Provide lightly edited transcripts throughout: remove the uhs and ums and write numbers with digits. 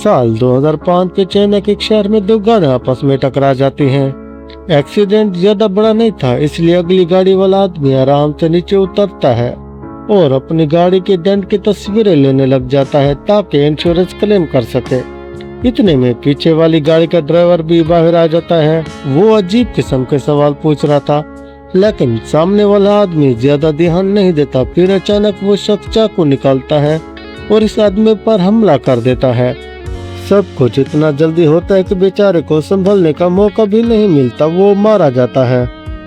साल 2005 के चेन्नई के एक शहर में दो गाड़ियां आपस में टकरा जाती हैं। एक्सीडेंट ज्यादा बड़ा नहीं था, इसलिए अगली गाड़ी वाला आदमी आराम से नीचे उतरता है और अपनी गाड़ी के डेंट की तस्वीरें लेने लग जाता है ताकि इंश्योरेंस क्लेम कर सके। इतने में पीछे वाली गाड़ी का ड्राइवर भी बाहर आ जाता है। वो अजीब किस्म के सवाल पूछ रहा था, लेकिन सामने वाला आदमी ज्यादा ध्यान नहीं देता। फिर अचानक वो शख्स चाकू निकालता है और इस आदमी पर हमला कर देता है। सब कुछ इतना जल्दी होता है कि बेचारे को संभलने का मौका भी नहीं मिलता, वो मारा जाता है।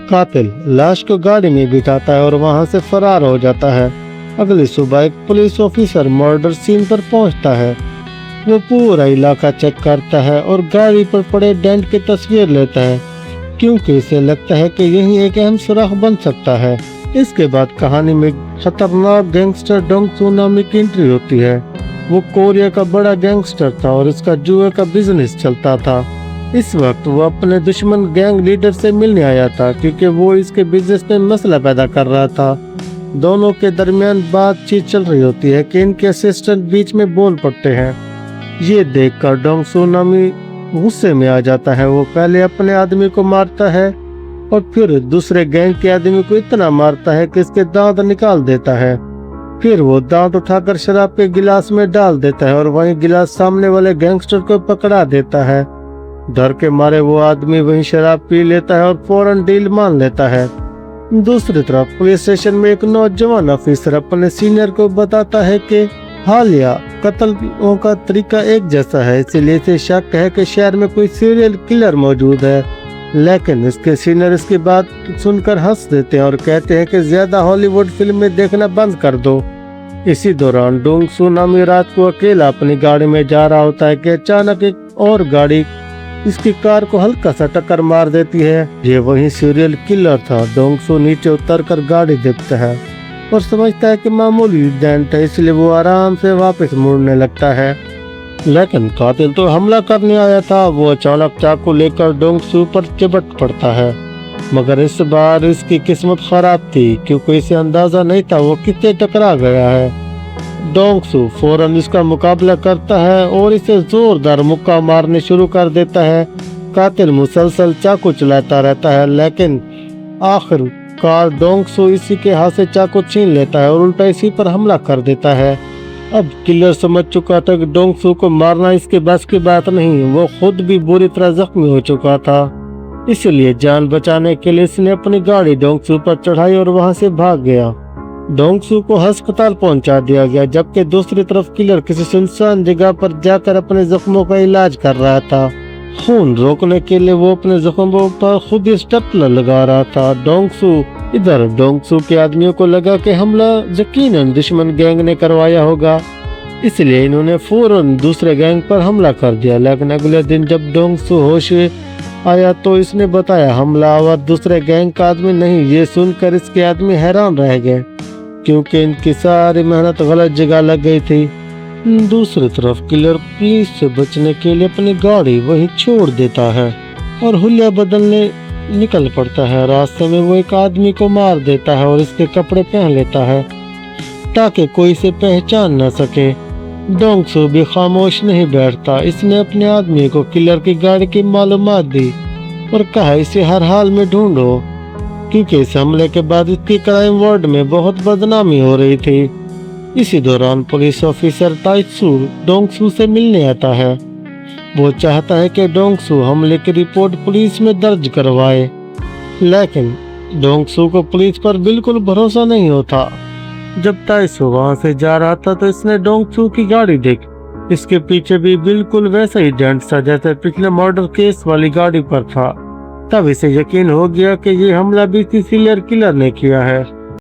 कातिल लाश को गाड़ी में बिठाता है और वहां से फरार हो जाता है। अगली सुबह एक पुलिस ऑफिसर मर्डर सीन पर पहुंचता है। वो पूरा इलाका चेक करता है और गाड़ी पर पड़े डेंट की तस्वीर लेता है, क्योंकि इसे लगता है कि यही एक अहम सुराग बन सकता है। इसके बाद कहानी में खतरनाक गैंगस्टर डोंग सू नामी की एंट्री होती है। वो कोरिया का बड़ा गैंगस्टर था और इसका जुए का बिजनेस चलता था। इस वक्त वो अपने दुश्मन गैंग लीडर से मिलने आया था, क्योंकि वो इसके बिजनेस में मसला पैदा कर रहा था। दोनों के दरमियान बातचीत चल रही होती है कि इनके असिस्टेंट बीच में बोल पड़ते हैं। ये देखकर डोंग सू नामी गुस्से में आ जाता है। वो पहले अपने आदमी को मारता है और फिर दूसरे गैंग के आदमी को इतना मारता है कि इसके दांत निकाल देता है। फिर वो दांत उठाकर शराब के गिलास में डाल देता है और वहीं गिलास सामने वाले गैंगस्टर को पकड़ा देता है। डर के मारे वो आदमी वहीं शराब पी लेता है और फौरन डील मान लेता है। दूसरी तरफ पुलिस स्टेशन में एक नौजवान ऑफिसर अपने सीनियर को बताता है कि हालिया कत्लों का तरीका एक जैसा है, इसलिए इसे शक है कि शहर में कोई सीरियल किलर मौजूद है। लेकिन इसके सीनियर इसकी बात सुनकर हंस देते हैं और कहते हैं कि ज्यादा हॉलीवुड फिल्में देखना बंद कर दो। इसी दौरान डोंग सू नामी रात को अकेला अपनी गाड़ी में जा रहा होता है कि अचानक एक और गाड़ी इसकी कार को हल्का सा टक्कर मार देती है। ये वही सीरियल किलर था। डोंग सू नीचे उतरकर गाड़ी देखता है और समझता है कि मामूली डेंट है, इसलिए वो आराम से वापस मुड़ने लगता है। लेकिन कातिल तो हमला करने आया था। वो अचानक चाकू लेकर डोंग सू पर चिपट पड़ता है, मगर इस बार इसकी किस्मत खराब थी, क्योंकि इसे अंदाजा नहीं था वो किससे टकरा गया है। डोंग सू फौरन इसका मुकाबला करता है और इसे जोरदार मुक्का मारने शुरू कर देता है। कातिल मुसलसल चाकू चलाता रहता है, लेकिन आखिरकार डोंग सू इसी के हाथ से चाकू छीन लेता है और उल्टा इसी पर हमला कर देता है। अब किलर समझ चुका था कि डोंग सू को मारना इसके बस की बात नहीं। वो खुद भी बुरी तरह जख्मी हो चुका था, इसलिए जान बचाने के लिए इसने अपनी गाड़ी डोंग सू पर चढ़ाई और वहां से भाग गया। डोंग सू को अस्पताल पहुंचा दिया गया, जबकि दूसरी तरफ किलर किसी सुनसान जगह पर जाकर अपने जख्मों का इलाज कर रहा था। खून रोकने के लिए वो अपने जख्मों पर खुद ही स्टेपलर लगा रहा था। डोंग सू के आदमियों को लगा कि हमला यकीनन दुश्मन गैंग ने करवाया होगा, इसलिए इन्होंने फौरन दूसरे गैंग पर हमला कर दिया। लेकिन अगले दिन जब डोंग सू होश आया तो इसने बताया हमलावर दूसरे गैंग का आदमी नहीं। ये सुनकर इसके आदमी हैरान रह गए, क्योंकि इनकी सारी मेहनत गलत जगह लग गई थी। दूसरी तरफ किलर पुलिस से बचने के लिए अपनी गाड़ी वहीं छोड़ देता है और हुलिया बदलने निकल पड़ता है। रास्ते में वो एक आदमी को मार देता है और इसके कपड़े पहन लेता है ताकि कोई इसे पहचान न सके। डोंग सू भी खामोश नहीं बैठता। इसने अपने आदमी को किलर की गाड़ी की मालूमात दी और कहा इसे हर हाल में ढूंढो, क्योंकि इस हमले के बाद इसकी क्राइम वार्ड में बहुत बदनामी हो रही थी। इसी दौरान पुलिस ऑफिसर ताइत्सू डोंग सू से मिलने आता है। वो चाहता है कि डोंग सू हमले की रिपोर्ट पुलिस में दर्ज करवाए, लेकिन डोंग सू को पुलिस पर बिल्कुल भरोसा नहीं होता। जब ताइत्सू वहां से जा रहा था तो इसने डोंग सू की गाड़ी देखी। इसके पीछे भी बिल्कुल वैसा ही डेंट था जैसे पिछले मर्डर केस वाली गाड़ी पर था। तब इसे यकीन हो गया कि ये हमला भी सीरियल किलर ने किया है।